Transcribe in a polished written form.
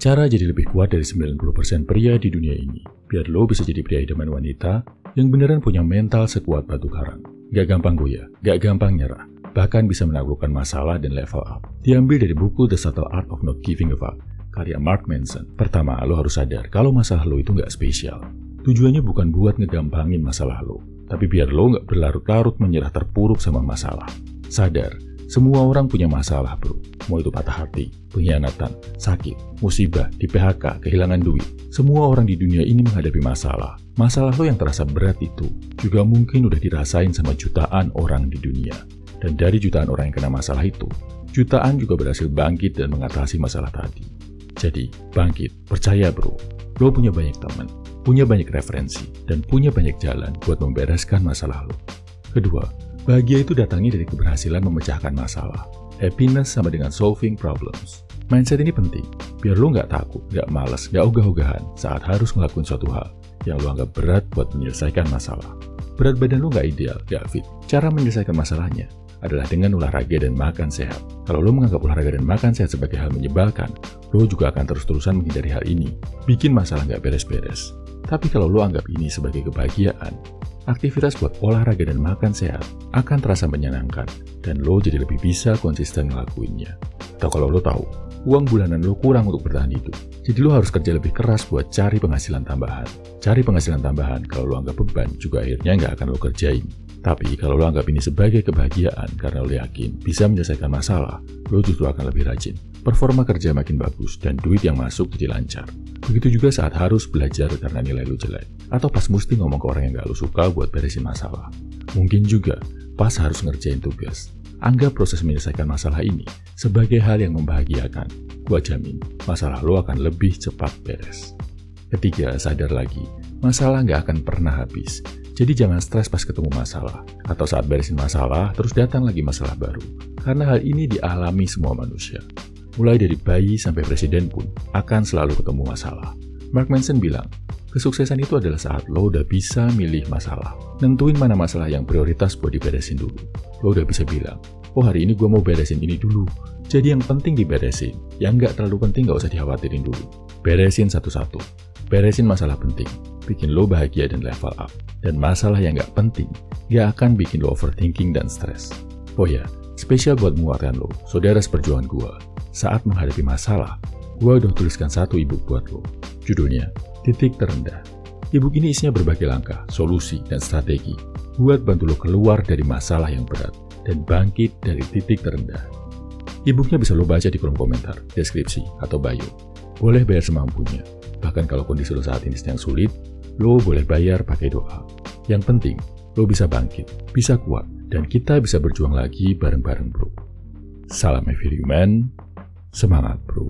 Cara jadi lebih kuat dari 90% pria di dunia ini, biar lo bisa jadi pria idaman wanita yang beneran punya mental sekuat batu karang. Gak gampang goyah, gak gampang nyerah, bahkan bisa menaklukkan masalah dan level up. Diambil dari buku The Subtle Art of Not Giving a Fuck, karya Mark Manson. Pertama, lo harus sadar kalau masalah lo itu gak spesial. Tujuannya bukan buat ngegampangin masalah lo, tapi biar lo gak berlarut-larut menyerah terpuruk sama masalah. Sadar, semua orang punya masalah bro. Mau itu patah hati, pengkhianatan, sakit, musibah, di PHK, kehilangan duit. Semua orang di dunia ini menghadapi masalah. Masalah lo yang terasa berat itu juga mungkin udah dirasain sama jutaan orang di dunia. Dan dari jutaan orang yang kena masalah itu, jutaan juga berhasil bangkit dan mengatasi masalah tadi. Jadi, bangkit, percaya bro. Lo punya banyak teman, punya banyak referensi, dan punya banyak jalan buat membereskan masalah lo. Kedua, bahagia itu datangnya dari keberhasilan memecahkan masalah. Happiness sama dengan solving problems. Mindset ini penting, biar lo nggak takut, nggak malas, nggak ogah-ogahan saat harus ngelakuin suatu hal yang lo anggap berat buat menyelesaikan masalah. Berat badan lo nggak ideal, nggak fit. Cara menyelesaikan masalahnya adalah dengan olahraga dan makan sehat. Kalau lo menganggap olahraga dan makan sehat sebagai hal menyebalkan, lo juga akan terus-terusan menghindari hal ini, bikin masalah nggak beres-beres. Tapi kalau lo anggap ini sebagai kebahagiaan, aktivitas buat olahraga dan makan sehat akan terasa menyenangkan, dan lo jadi lebih bisa konsisten ngelakuinnya. Atau kalau lo tahu, uang bulanan lo kurang untuk bertahan hidup, jadi lo harus kerja lebih keras buat cari penghasilan tambahan. Cari penghasilan tambahan kalau lo anggap beban juga akhirnya nggak akan lo kerjain. Tapi kalau lo anggap ini sebagai kebahagiaan karena lo yakin bisa menyelesaikan masalah, lo justru akan lebih rajin. Performa kerja makin bagus dan duit yang masuk jadi lancar. Begitu juga saat harus belajar karena nilai lo jelek. Atau pas mesti ngomong ke orang yang gak lo suka buat beresin masalah. Mungkin juga pas harus ngerjain tugas. Anggap proses menyelesaikan masalah ini sebagai hal yang membahagiakan. Gua jamin, masalah lo akan lebih cepat beres. Ketiga, sadar lagi, masalah gak akan pernah habis. Jadi jangan stres pas ketemu masalah, atau saat beresin masalah, terus datang lagi masalah baru. Karena hal ini dialami semua manusia. Mulai dari bayi sampai presiden pun akan selalu ketemu masalah. Mark Manson bilang, kesuksesan itu adalah saat lo udah bisa milih masalah. Nentuin mana masalah yang prioritas buat diberesin dulu. Lo udah bisa bilang, oh hari ini gue mau beresin ini dulu. Jadi yang penting diberesin, yang nggak terlalu penting nggak usah dikhawatirin dulu. Beresin satu-satu. Beresin masalah penting, bikin lo bahagia dan level up. Dan masalah yang nggak penting, nggak akan bikin lo overthinking dan stres. Oh ya, spesial buat menguatkan lo, saudara seperjuangan gue. Saat menghadapi masalah, gue udah tuliskan satu e-book buat lo. Judulnya, Titik Terendah. E-book ini isinya berbagai langkah, solusi, dan strategi buat bantu lo keluar dari masalah yang berat dan bangkit dari titik terendah. E-booknya bisa lo baca di kolom komentar, deskripsi, atau bio. Boleh bayar semampunya. Bahkan kalau kondisi lo saat ini sedang sulit, lo boleh bayar pakai doa. Yang penting, lo bisa bangkit, bisa kuat, dan kita bisa berjuang lagi bareng-bareng bro. Salam Every Human, semangat bro.